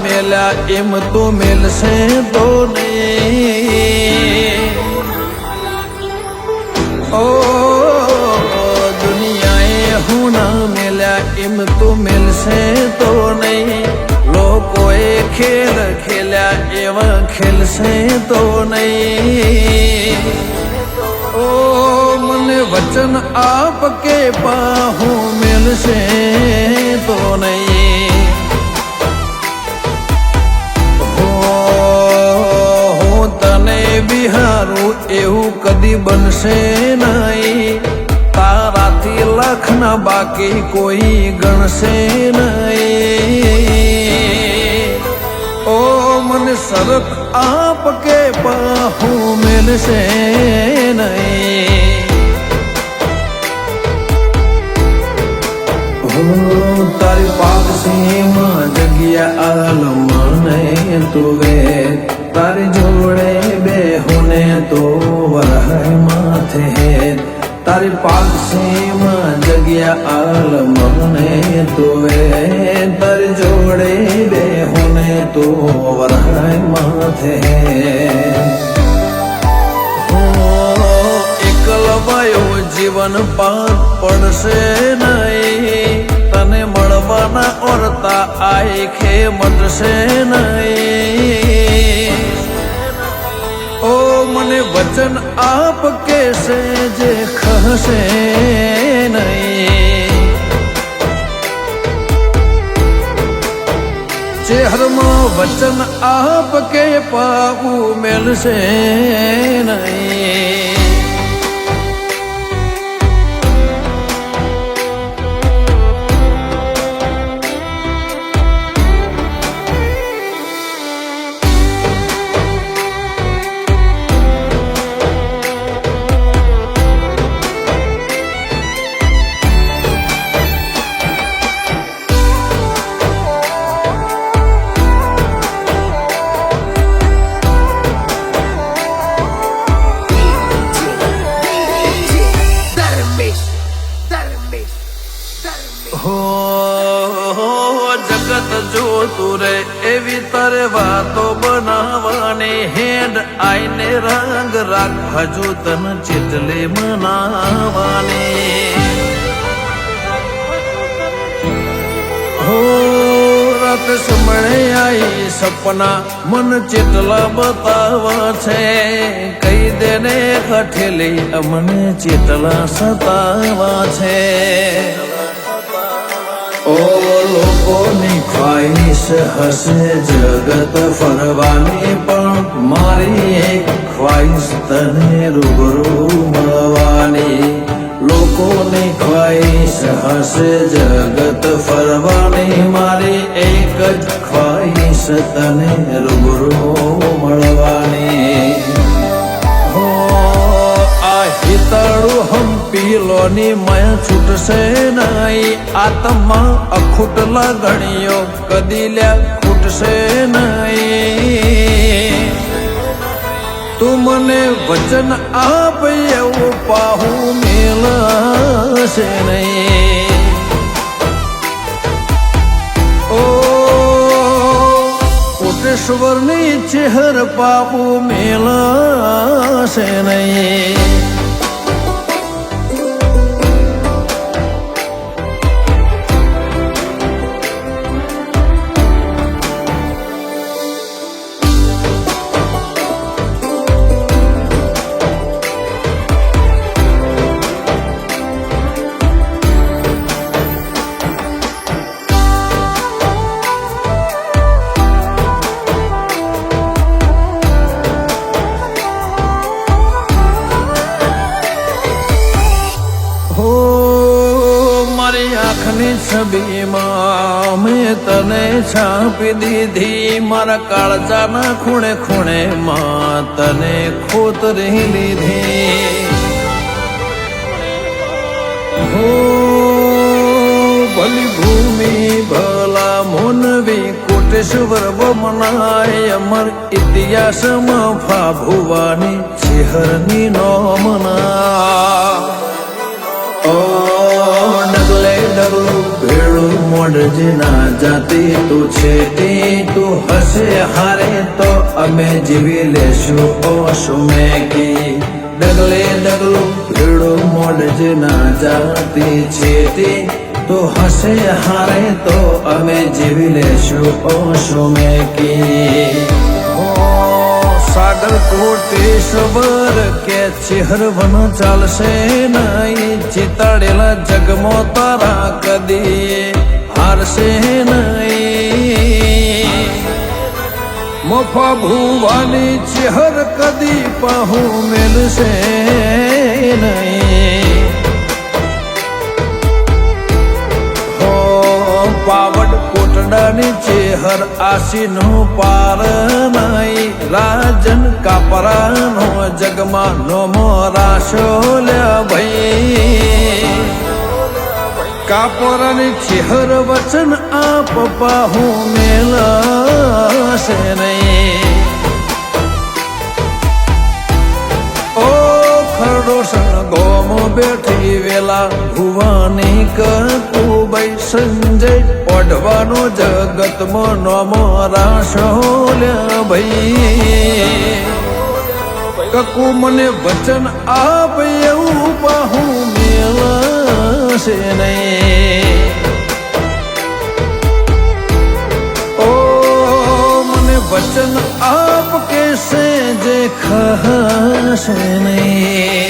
મેલ્યા એમ તો મેલશે તો નહીં. ઓ દુનિયાએ હું ના મેલ્યા એમ તો મેલશે તો નહીં. લોકોએ ખેલ ખેલ્યા એવા ખેલશે તો નહીં. ઓ મને વચન આપ કે પાહું મેલશે તો નહીં. હું તને બિહારું એવું કદી બનશે નહીં. તારાથી લાખના બાકી કોઈ ગણશે નહીં. ઓ મને સરક આપ કે પાહું મેલશે નહીં. તારી પાકસીમાં જગ્યા આલમને તુવે. તારી જોડે બેહુને તો વરહાય માથે. તારી પાકસીમાં જગ્યા આલમને તુવે. તારી જોડે બેહુને તો વરહાય માથે. એકલવાયો જીવન પાર પડશે નહીં. તને મળવાના ઓરતા આંખે મટશે નહીં. ઓ મને વચન આપ કેશે જે ખસે નહીં. ચહેરમાં વચન આપ કે પાવું મેલશે નહીં. જગત જોતું રે એવી તારે વાતો બનાવવાની. હેડ આઈને રંગ રાખ હજુ તન ચેટલે મનાવાની. હો રાત સમળે આઈ સપના મન ચેટલા બતાવા છે. કઈ દેને હઠેલી અમને ચેટલા સતાવા છે. ઓ લોકોની ખ્વાહિશ હશે જગત ફરવાની. પણ મારી એક ખ્વાહિશ તને રૂબરૂ મળવાની. લોકોની ખ્વાહિશ હશે જગત ફરવાની. મારી એક જ ખ્વાહિશ તને રૂબરૂ મળવાની. હિતાળું હંપીલોની મય છૂટશે નહીં. આત્મા અખૂટ લાગણીઓ કદી લ્યા ખૂટશે નહીં. તું મને વચન આપ એવું પાહું મેલશે નહીં. ઓ કોટેશ્વરની ચહેર પાહું મેલશે નહીં. આંખની છબીમાં મેં તને છાપી દીધી. મારા કાળજાના ખૂણે ખૂણે માં તને ખોતરી લીધી. હો ભલી ભૂમિ ભલા મોનવી કોટેશ્વર બમનાય. અમર ઇતિહાસમાં ફાભુવાની ચેહરની નોમના. ઓ ડગલે ડગલું ભેળું મોડજે ના જાતી તું છે તું હસે હારે તો અમે જીવી લેશું ઓશો મેકી ડગલે ડગલું ભીડું મોડજે ના જાતી છે તું હસે હારે તો અમે જીવી લેશું ઓશો મેકી સાગર કોટેશ્વર કે ચિહરવન ચાલશે નહીં ચિતાડેલા જગમો તારા કદી હારશે નહીં મોફા ભુવાની ચિહર કદી પહુ મેલશે નહીં પાવડ કોટડાની ચેહર આશીનું પાર નહીં રાજન કાપરાનો જગમાં નો મોરાશો લ્યા ભાઈ કાપરાની ચેહર વચન આપ પાહુ મેલશે નહીં ગોમ બેઠી વેલા ભુવાની કકુબાઈ સંજય ઓઢવાનો જગતમાં નોમો રાશો લ્યા ભાઈ કકુ મને વચન આપ એવું પાહુ મેળશે નહીં ઓ મને વચન આપ કેસે જે ખસે નહીં